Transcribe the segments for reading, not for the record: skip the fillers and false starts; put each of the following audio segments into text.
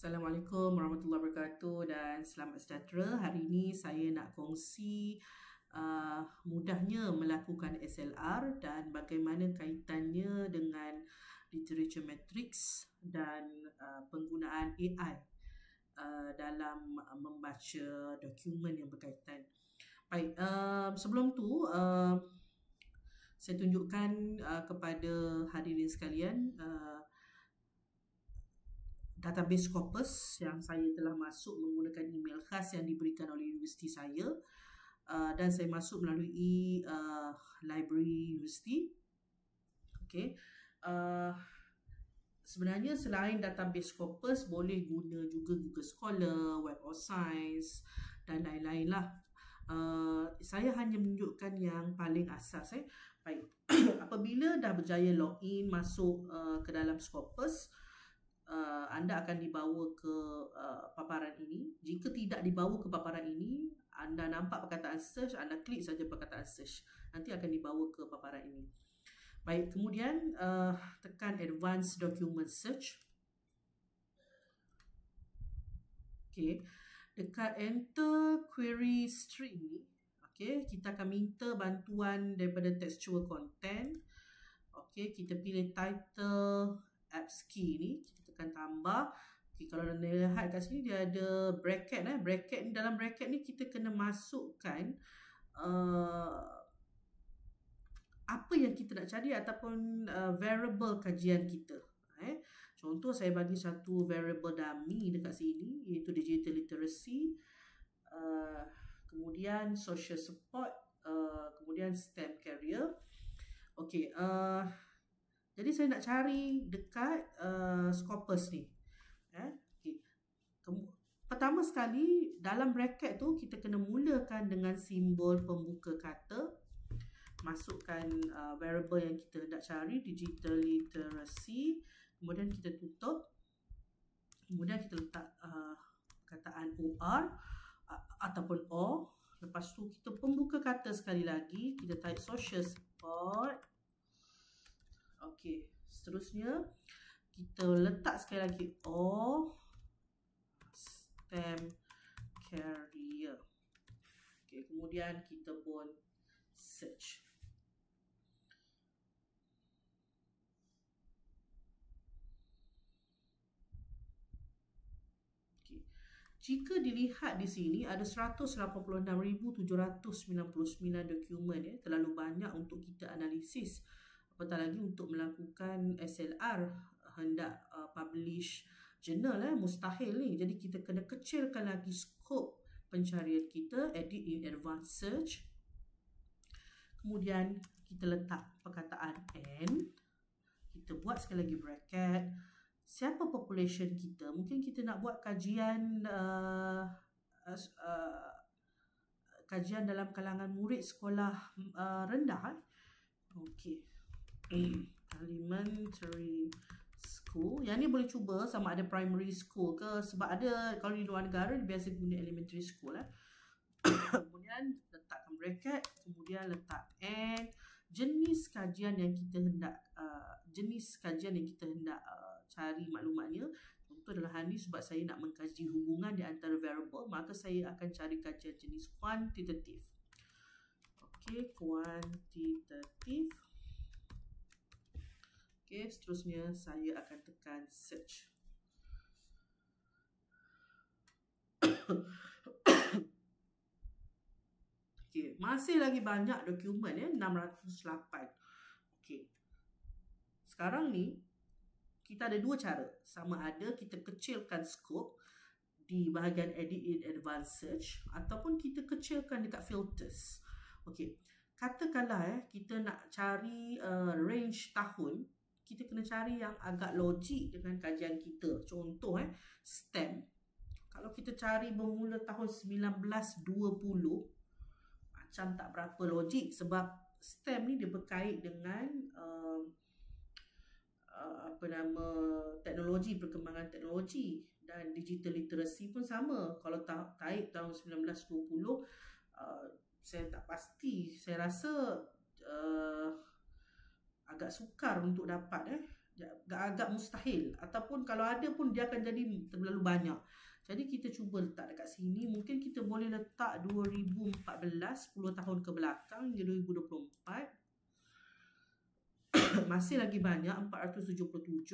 Assalamualaikum warahmatullahi wabarakatuh dan selamat sejahtera. Hari ini saya nak kongsi mudahnya melakukan SLR dan bagaimana kaitannya dengan literature matrix dan penggunaan AI dalam membaca dokumen yang berkaitan. Baik, sebelum tu saya tunjukkan kepada hadirin sekalian database Scopus yang saya telah masuk menggunakan email khas yang diberikan oleh universiti saya, dan saya masuk melalui library universiti. Okey. Sebenarnya selain database Scopus, boleh guna juga Google Scholar, Web of Science dan lain-lain lah. Saya hanya menunjukkan yang paling asas. Baik. Apabila dah berjaya login masuk ke dalam Scopus, anda akan dibawa ke paparan ini. Jika tidak dibawa ke paparan ini, anda nampak perkataan search, anda klik saja perkataan search, nanti akan dibawa ke paparan ini. Baik, kemudian tekan advanced document search. Okey, dekat enter query string ni, okey, kita akan minta bantuan daripada textual content. Okey, kita pilih title apps key ni, kita tekan tambah. Okay, kalau anda lihat kat sini dia ada bracket. Bracket ni, dalam bracket ni kita kena masukkan apa yang kita nak cari ataupun variable kajian kita. Contoh saya bagi satu variable dummy dekat sini, iaitu digital literacy, kemudian social support, kemudian STEM career. Okey, jadi saya nak cari dekat Scopus ni. Okay. Pertama sekali, dalam bracket tu kita kena mulakan dengan simbol pembuka kata. Masukkan variable yang kita hendak cari, digital literacy. Kemudian kita tutup. Kemudian kita letak perkataan OR ataupun O. Lepas tu kita pembuka kata sekali lagi. Kita type social support. Okey, seterusnya kita letak sekali lagi O, STEM career. Okey, kemudian kita pun search. Okey. Jika dilihat di sini ada 186,799 dokumen, terlalu banyak untuk kita analisis. Apatah lagi untuk melakukan SLR, hendak publish jurnal, mustahil ni. Jadi kita kena kecilkan lagi skop pencarian kita, edit in advanced search. Kemudian kita letak perkataan N. Kita buat sekali lagi bracket. Siapa population kita? Mungkin kita nak buat kajian kajian dalam kalangan murid sekolah rendah. Okey. Elementary school. Yang ni boleh cuba sama ada primary school ke, sebab ada kalau di luar negara biasa guna elementary school. Kemudian letakkan bracket, kemudian letak N, jenis kajian yang kita hendak cari maklumatnya. Contoh dalam hal ni, sebab saya nak mengkaji hubungan di antara variable, maka saya akan cari kajian jenis kuantitatif. Okey, kuantitatif. Okay, seterusnya saya akan tekan search. Okay, masih lagi banyak dokumen 608. Okay. Sekarang ni kita ada dua cara. Sama ada kita kecilkan scope di bahagian edit in advanced search ataupun kita kecilkan dekat filters. Okay. Katakanlah kita nak cari range tahun, kita kena cari yang agak logik dengan kajian kita. Contoh STEM. Kalau kita cari bermula tahun 1920, macam tak berapa logik, sebab STEM ni dia berkait dengan teknologi, perkembangan teknologi, dan digital literacy pun sama. Kalau kait tahun 1920, saya tak pasti. Saya rasa agak sukar untuk dapat agak mustahil, ataupun kalau ada pun dia akan jadi terlalu banyak. Jadi kita cuba letak dekat sini. Mungkin kita boleh letak 2014, 10 tahun ke belakang hingga 2024. Masih lagi banyak, 477.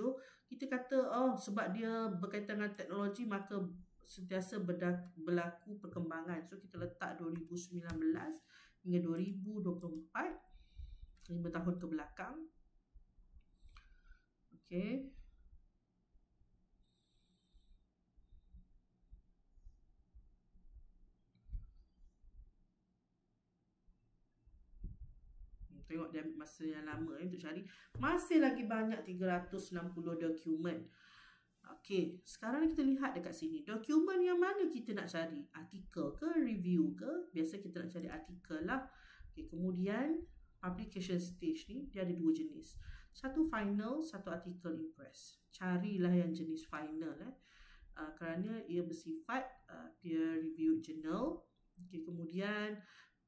Kita kata sebab dia berkaitan dengan teknologi, maka sentiasa berlaku perkembangan. So kita letak 2019 hingga 2024, 5 tahun ke belakang. Okay. Tengok dia ambil masa yang lama untuk cari. Masih lagi banyak 360 dokumen. Okey, sekarang kita lihat dekat sini. Dokumen yang mana kita nak cari? Artikel ke, review ke? Biasa kita nak cari artikel lah. Okey, kemudian publication stage ni dia ada dua jenis. Satu final, satu artikel impress. Carilah yang jenis final kerana ia bersifat peer review journal. Okey, kemudian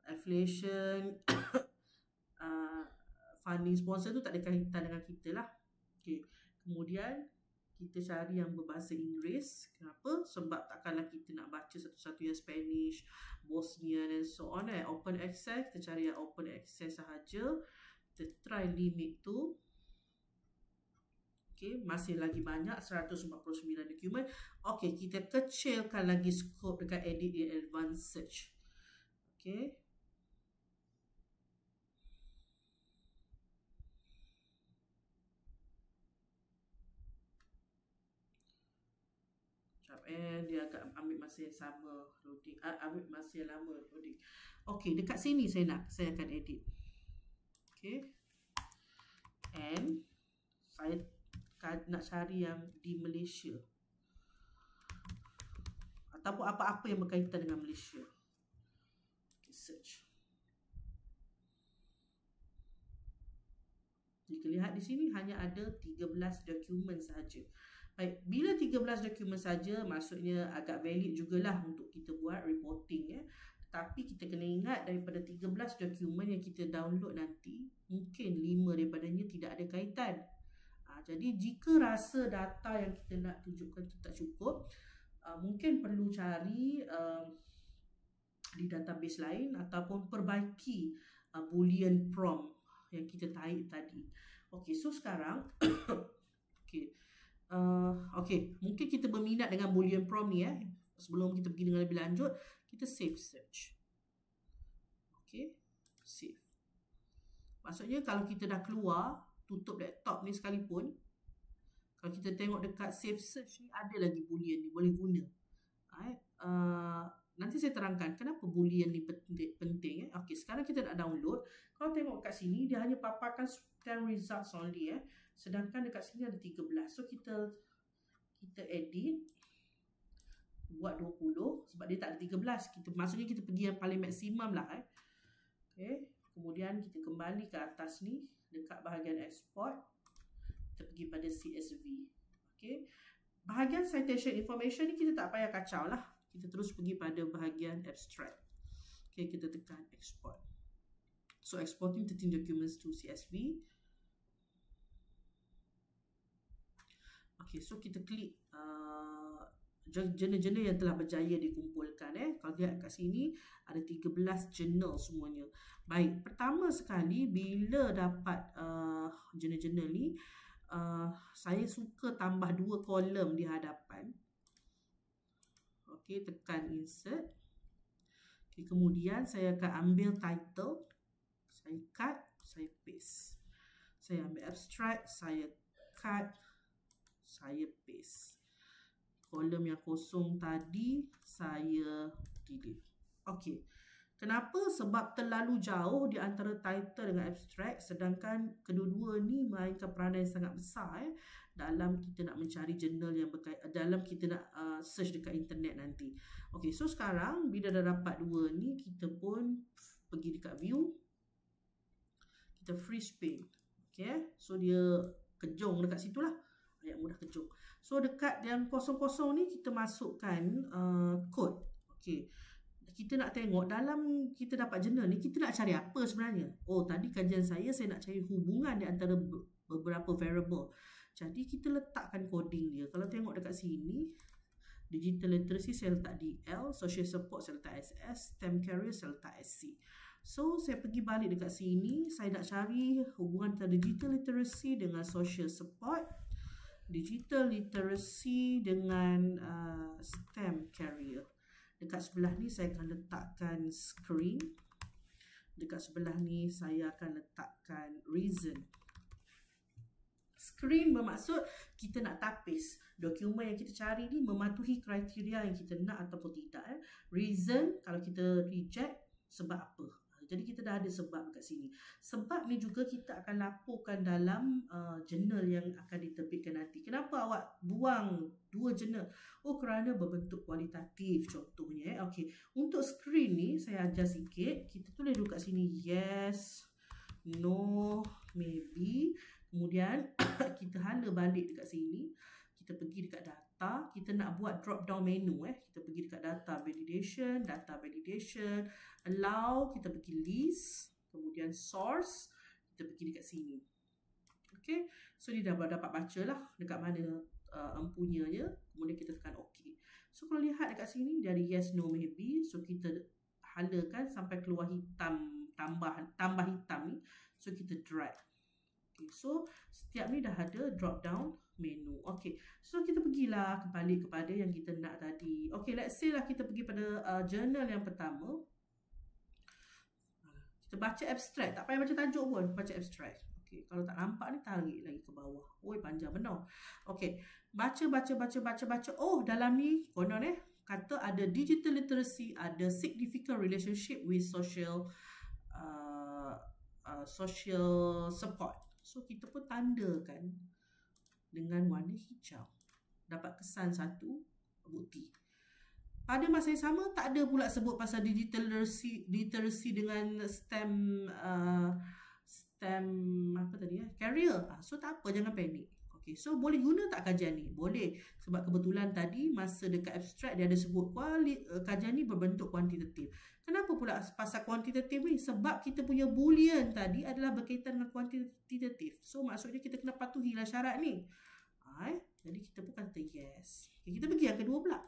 affiliation funding sponsor tu tak ada kaitan dengan kita lah. Okay. Kemudian kita cari yang berbahasa Inggeris. Kenapa? Sebab takkanlah kita nak baca satu-satu yang Spanish, Bosnian and so on. Open access, kita cari yang open access sahaja. Kita try limit tu. Okay, masih lagi banyak 149 dokumen. Okay, kita kecilkan lagi scope dekat edit in advanced search. Okay. Dia akan ambil masa yang sama loading, ambil masa yang lama loading. Okey, dekat sini saya akan edit. Okey. And saya nak cari yang di Malaysia ataupun apa-apa yang berkaitan dengan Malaysia. Okay, search. Jika lihat di sini hanya ada 13 dokumen sahaja. Baik, bila 13 dokumen saja, maksudnya agak valid jugalah untuk kita buat reporting Tapi kita kena ingat daripada 13 dokumen yang kita download nanti, mungkin 5 daripadanya tidak ada kaitan. Jadi jika rasa data yang kita nak tunjukkan itu tak cukup, mungkin perlu cari di database lain ataupun perbaiki boolean prompt yang kita type tadi. Okey, so sekarang Okey, mungkin kita berminat dengan boolean prompt ni Sebelum kita pergi dengan lebih lanjut, kita save search. Okey, save. Maksudnya kalau kita dah keluar, tutup laptop ni sekalipun, kalau kita tengok dekat save search ni, ada lagi boolean ni boleh guna. Nanti saya terangkan kenapa boolean ni penting. Okey, sekarang kita nak download. Kalau tengok kat sini, dia hanya paparkan scan results only Sedangkan dekat sini ada 13. So kita edit, buat 20 sebab dia tak ada 13. Maksudnya kita pergi yang paling maksimum lah Okay. Kemudian kita kembali ke atas ni, dekat bahagian export, kita pergi pada CSV. Okay. Bahagian citation information ni kita tak payah kacau lah. Kita terus pergi pada bahagian abstract. Okay, kita tekan export. So exporting 13 documents to CSV. Okay, so kita klik jurnal-jurnal yang telah berjaya dikumpulkan. Kalau lihat kat sini ada 13 jurnal semuanya. Baik, pertama sekali bila dapat jurnal-jurnal ni, saya suka tambah 2 kolom di hadapan. Okay, tekan insert. Okay, kemudian saya akan ambil title, saya cut, saya paste. Saya ambil abstract, saya cut, saya paste. Kolom yang kosong tadi saya delete. Okey. Kenapa? Sebab terlalu jauh di antara title dengan abstract, sedangkan kedua-dua ni mainkan peranan yang sangat besar dalam kita nak mencari jurnal yang berkaitan, dalam kita nak search dekat internet nanti. Okey, so sekarang bila dah dapat dua ni, kita pun pergi dekat view. Kita freeze pane. Okey, so dia kejung dekat situ lah. Ayat mudah kejung. So dekat yang kosong-kosong ni kita masukkan kod. Okey. Kita nak tengok dalam kita dapat jurnal ni, kita nak cari apa sebenarnya? Oh, tadi kajian saya nak cari hubungan di antara beberapa variable. Jadi kita letakkan coding dia. Kalau tengok dekat sini, digital literacy saya letak DL, social support saya letak SS, STEM career saya letak SC. So saya pergi balik dekat sini, saya nak cari hubungan antara digital literacy dengan social support, digital literacy dengan STEM career. Dekat sebelah ni saya akan letakkan screen. Dekat sebelah ni saya akan letakkan reason. Screen bermaksud kita nak tapis dokumen yang kita cari ni mematuhi kriteria yang kita nak ataupun tidak. Reason, kalau kita reject, sebab apa? Jadi kita dah ada sebab kat sini. Sebab ni juga kita akan laporkan dalam jurnal yang akan diterbitkan nanti. Kenapa awak buang 2 jurnal? Oh, kerana berbentuk kualitatif contohnya. Okey, untuk screen ni saya ajar sikit. Kita tulis dulu kat sini yes, no, maybe. Kemudian kita hala balik dekat sini. Kita pergi dekat data, kita nak buat drop down menu kita pergi dekat data validation, allow, kita pergi list, kemudian source, kita pergi dekat sini. Okay, so dia dah dapat baca lah dekat mana empunya je, kemudian kita tekan OK. So kalau lihat dekat sini dia ada yes, no, maybe, so kita halakan sampai keluar hitam, tambah hitam ni, so kita drag. Okay, so setiap ni dah ada drop down menu. Okay, so kita pergilah kembali kepada yang kita nak tadi. Okay, let's say lah kita pergi pada journal yang pertama. Kita baca abstract, tak payah baca tajuk pun, baca abstract. Okay, kalau tak nampak ni tarik lagi ke bawah. Oi, panjang benar. Okay, baca. Oh, dalam ni konon kata ada digital literacy, ada significant relationship with social support. So kita pun tandakan dengan warna hijau. Dapat kesan 1 bukti. Pada masa yang sama tak ada pula sebut pasal digital literacy dengan STEM apa tadi career. So tak apa, jangan panik. Okay, so boleh guna tak kajian ni? Boleh, sebab kebetulan tadi masa dekat abstract dia ada sebut kajian ni berbentuk kuantitatif. Kenapa pula pasal kuantitatif ni? Sebab kita punya boolean tadi adalah berkaitan dengan kuantitatif. So maksudnya kita kena patuhilah syarat ni. Jadi kita pun kata yes. Okay, kita pergi yang kedua pula.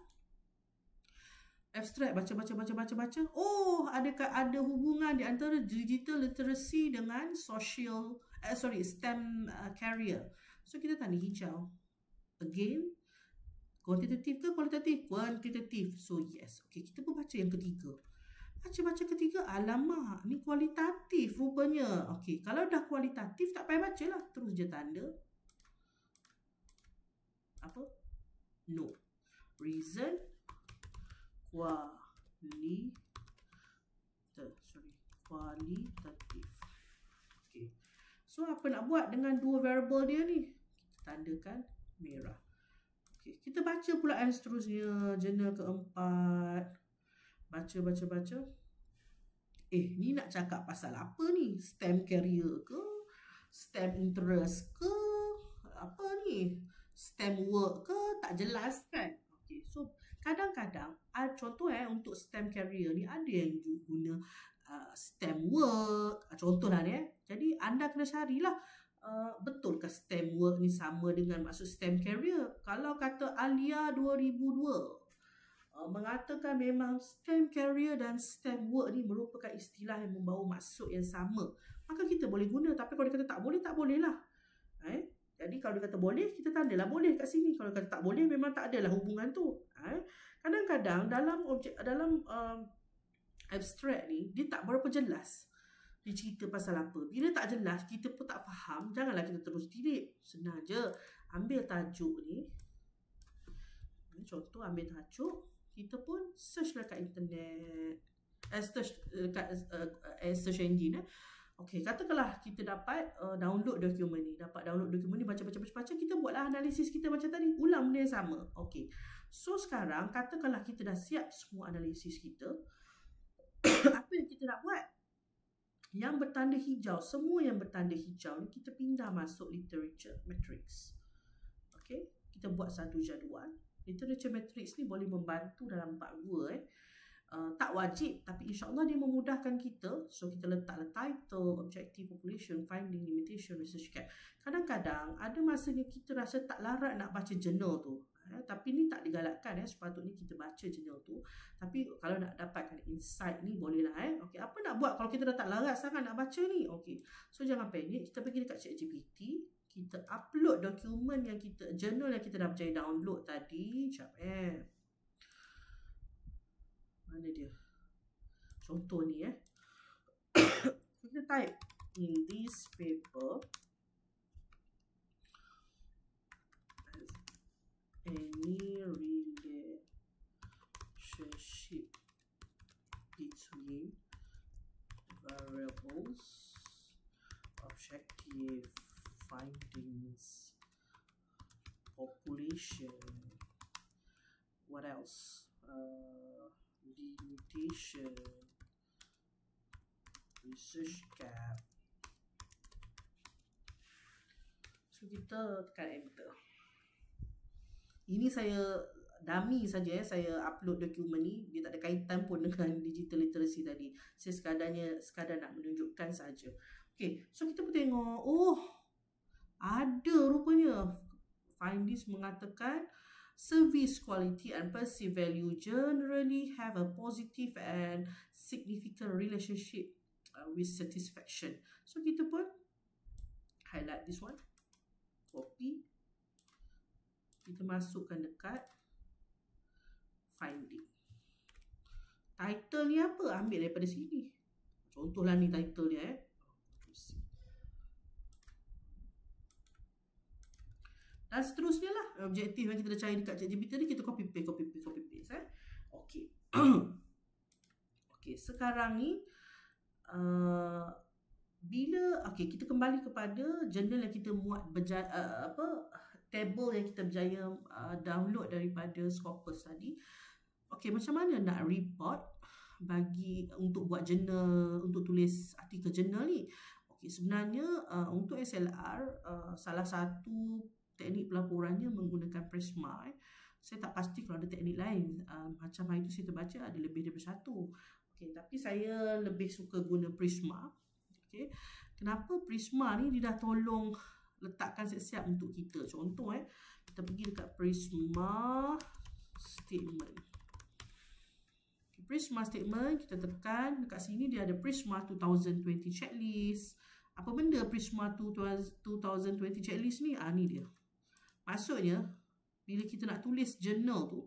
Abstract, baca. Oh, ada hubungan di antara digital literacy dengan STEM career. So kita tanda hijau. Again, kuantitatif ke kualitatif? Kuantitatif. So yes. Okay, kita pun baca yang ketiga. Baca ketiga, alamak, ni kualitatif rupanya. Okay, kalau dah kualitatif tak payah baca lah. Terus je tanda apa? No. Reason kualitatif. Okay. So apa nak buat dengan dua variable dia ni? Kita tandakan merah. Okay. Kita baca pula yang seterusnya. Jurnal keempat. Baca. Ni nak cakap pasal apa ni? STEM career ke? STEM interest ke? Apa ni? STEM work ke? Tak jelas kan? Okay. So kadang-kadang contoh untuk STEM career ni ada yang guna STEM work. Contohlah ni Jadi anda kena carilah betul ke STEM work ni sama dengan maksud STEM career. Kalau kata Alia 2002 mengatakan memang STEM career dan STEM work ni merupakan istilah yang membawa maksud yang sama, maka kita boleh guna. Tapi kalau dia kata tak boleh, tak boleh lah. Jadi kalau dia kata boleh, kita tandalah boleh kat sini. Kalau dia kata tak boleh, memang tak adalah hubungan tu. Kadang-kadang dalam abstract ni, dia tak berapa jelas dia cerita pasal apa. Bila tak jelas, kita pun tak faham, janganlah kita terus delete. Senang je. Ambil tajuk ni. Contoh, ambil tajuk. Kita pun search dekat internet. Search dekat search engine. Okay, katakanlah kita dapat download dokumen ni. Baca. Kita buatlah analisis kita macam tadi. Ulang benda yang sama. Okay. So sekarang, katakanlah kita dah siap semua analisis kita. Apa yang kita nak buat? Yang bertanda hijau, semua yang bertanda hijau ni kita pindah masuk literature matrix. Okay, kita buat satu jadual. Literature matrix ni boleh membantu dalam bab 2 tak wajib, tapi insyaAllah dia memudahkan kita. So kita letaklah title, objective, population, finding, limitation, research gap. Kadang-kadang ada masanya kita rasa tak larat nak baca jurnal tu, tapi ni tak digalakkan. Sepatutnya kita baca jurnal tu, tapi kalau nak dapatkan insight ni bolehlah. Okay, apa nak buat kalau kita dah tak larat sangat nak baca ni? Okay, so jangan panik, kita pergi dekat ChatGPT, kita upload dokumen yang kita, jurnal yang kita dah percaya download tadi. Sekejap mana dia? Contoh ni kita type in this paper any relationship between variables, objective, findings, population, what else? Limitation, research gap. So kita tekan enter. Ini saya dummy saja, saya upload dokumen ni, dia tak ada kaitan pun dengan digital literacy tadi. Saya sekadar nak menunjukkan saja. Okay, so kita pun tengok, oh ada rupanya findings mengatakan service quality and perceived value generally have a positive and significant relationship with satisfaction. So kita pun highlight this one, copy, kita masukkan dekat finding. Title ni apa? Ambil daripada sini. Contohlah ni title dia. Dan seterusnya lah, objektif yang kita dah cari dekat ChatGPT tadi, kita copy paste. Okay. Okay, sekarang ni kita kembali kepada jurnal yang kita muat table yang kita berjaya download daripada Scopus tadi. Okay, macam mana nak report untuk buat jurnal, untuk tulis artikel jurnal ni? Okay, sebenarnya untuk SLR salah satu teknik pelaporannya menggunakan Prisma. Saya tak pasti kalau ada teknik lain. Macam hari itu saya terbaca ada lebih daripada satu. Okay, tapi saya lebih suka guna Prisma. Okay. Kenapa Prisma ni dia dah tolong letakkan siap-siap untuk kita. Contoh kita pergi dekat Prisma statement. Okay, Prisma statement, kita tekan dekat sini, dia ada Prisma 2020 checklist. Apa benda Prisma 2020 checklist ni? Ni dia. Maksudnya, bila kita nak tulis jurnal tu,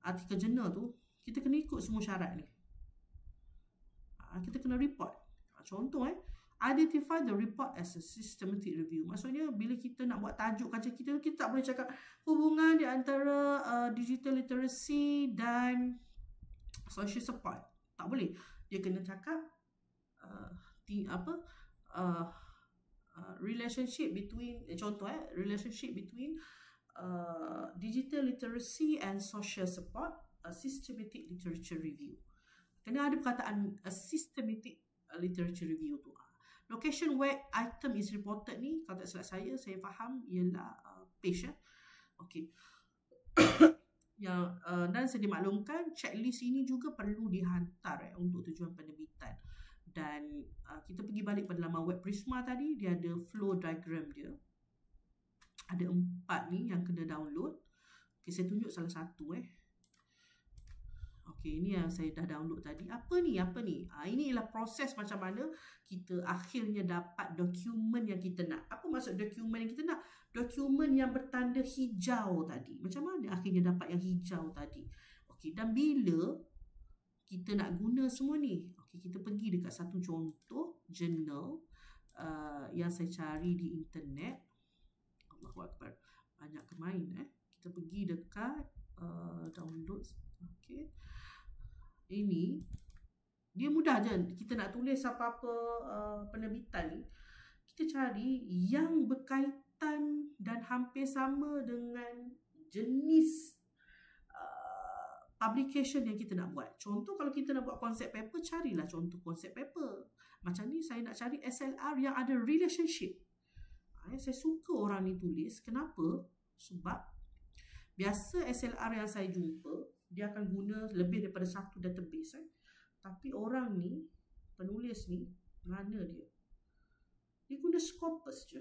artikel jurnal tu, kita kena ikut semua syarat ni. Kita kena report. Contoh identify the report as a systematic review. Maksudnya, bila kita nak buat tajuk kajian kita tak boleh cakap hubungan di antara digital literacy dan social support. Tak boleh. Dia kena cakap relationship between, relationship between digital literacy and social support, a systematic literature review. Kena ada perkataan a systematic literature review tu. Location where item is reported ni, kalau tak silap saya faham ialah page. Okay. Dan saya dimaklumkan checklist ini juga perlu dihantar untuk tujuan penerbitan. Dan kita pergi balik pada laman web Prisma tadi, dia ada flow diagram dia. Ada 4 ni yang kena download. Okay, saya tunjuk salah satu. Okay, ini yang saya dah download tadi. Apa ni? Ini ialah proses macam mana kita akhirnya dapat dokumen yang kita nak. Apa maksud dokumen yang kita nak? Dokumen yang bertanda hijau tadi. Macam mana akhirnya dapat yang hijau tadi? Okay, dan bila kita nak guna semua ni? Okay, kita pergi dekat satu contoh jurnal yang saya cari di internet. Allahu Akbar. Banyak kemain. Kita pergi dekat download. Okay. Ini dia mudah je. Kita nak tulis apa-apa penerbitan ni, kita cari yang berkaitan dan hampir sama dengan jenis publication yang kita nak buat. Contoh kalau kita nak buat konsep paper, carilah contoh konsep paper. Macam ni saya nak cari SLR yang ada relationship. Saya suka orang ni tulis. Kenapa? Sebab biasa SLR yang saya jumpa, dia akan guna lebih daripada satu database. Tapi orang ni, penulis ni, mana dia? Dia guna Scopus je.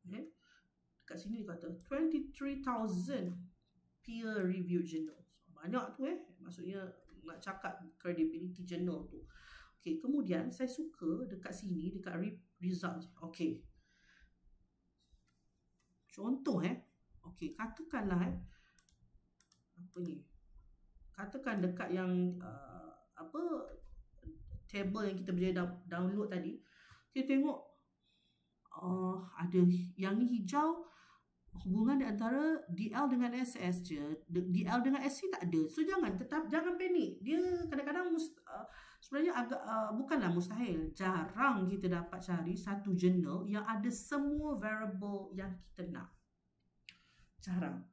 Dekat sini dia kata 23,000 peer-reviewed journals. Banyak tu maksudnya nak cakap credibility journal tu. Okay, kemudian saya suka dekat sini, dekat result. Okay. Contoh okay, katakanlah apa ni? Katakan dekat yang table yang kita boleh download tadi, kita tengok ada yang ni hijau, hubungan di antara DL dengan SS je. DL dengan SC tak ada. So jangan panik. Dia kadang-kadang sebenarnya agak bukanlah mustahil. Jarang kita dapat cari satu journal yang ada semua variable yang kita nak. Jarang.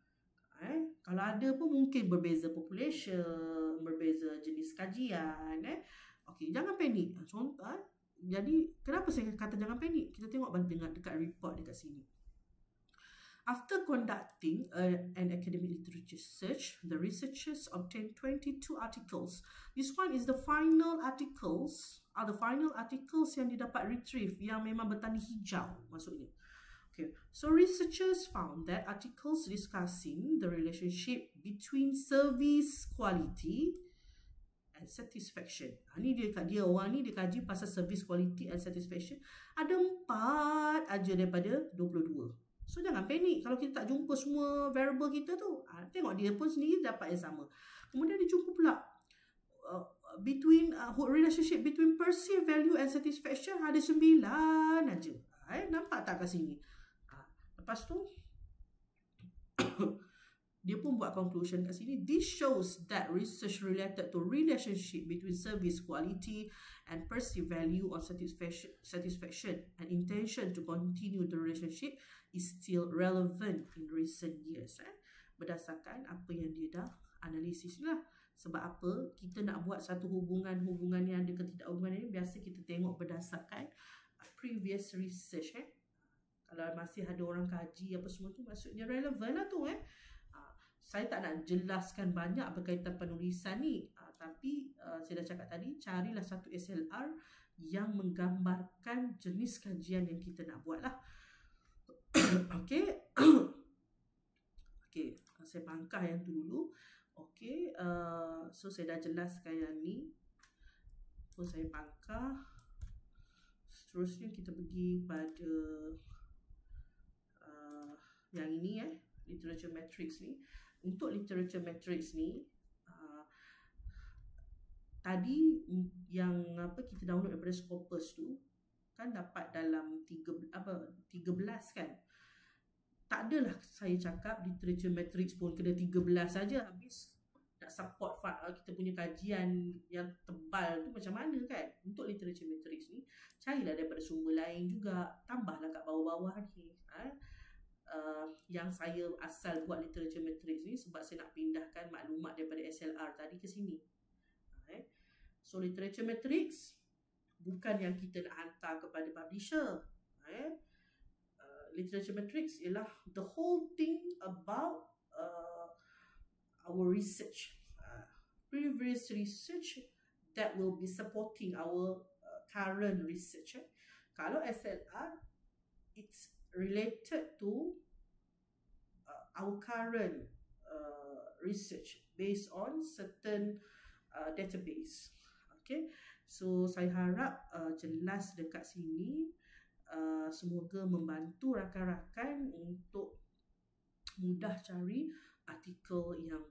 Kalau ada pun mungkin berbeza population, berbeza jenis kajian. Okey, jangan panik. Contoh jadi kenapa saya kata jangan panik? Kita tengok dekat report dekat sini. After conducting an academic literature search, the researchers obtained 22 articles. This one is the final articles, the final articles yang didapat retrieve, yang memang bertanda hijau maksudnya. Okay, so researchers found that articles discussing the relationship between service quality and satisfaction. Orang ni dia kaji pasal service quality and satisfaction. Ada 4 aja daripada 22. So jangan panik kalau kita tak jumpa semua variable kita tu. Tengok dia pun sendiri dapat yang sama. Kemudian dia jumpa pula between relationship between perceived value and satisfaction ada 9 aja. Nampak tak kat sini? Lepas tu dia pun buat conclusion kat sini. This shows that research related to relationship between service quality and perceived value on satisfaction and intention to continue the relationship is still relevant in recent years. Berdasarkan apa yang dia dah analisis lah. Sebab apa kita nak buat satu hubungan yang ada ketidakhubungan ini, biasa kita tengok berdasarkan previous research. Kalau masih ada orang kaji apa semua tu, maksudnya relevan lah tu. Saya tak nak jelaskan banyak berkaitan penulisan ni, tapi saya dah cakap tadi, carilah satu SLR yang menggambarkan jenis kajian yang kita nak buat lah. Okay. Okay, saya pangkah yang tu dulu. Okay, so saya dah jelaskan yang ni, so saya pangkah. Seterusnya kita pergi pada yang ini, literature matrix ni. Untuk literature matrix ni, tadi yang kita download daripada Scopus tu kan dapat dalam 13 kan. Tak adalah saya cakap literature matrix pun kena 13 saja habis nak support kita punya kajian yang tebal tu macam mana kan. Untuk literature matrix ni carilah daripada sumber lain juga, tambahlah kat bawah-bawah ni. Yang saya asal buat literature matrix ni sebab saya nak pindahkan maklumat daripada SLR tadi ke sini. So literature matrix bukan yang kita nak hantar kepada publisher. Literature matrix ialah the whole thing about our research, previous research that will be supporting our current research. Kalau SLR, it's related to our current research based on certain database. Okay, so saya harap jelas dekat sini. Semoga membantu rakan-rakan untuk mudah cari artikel yang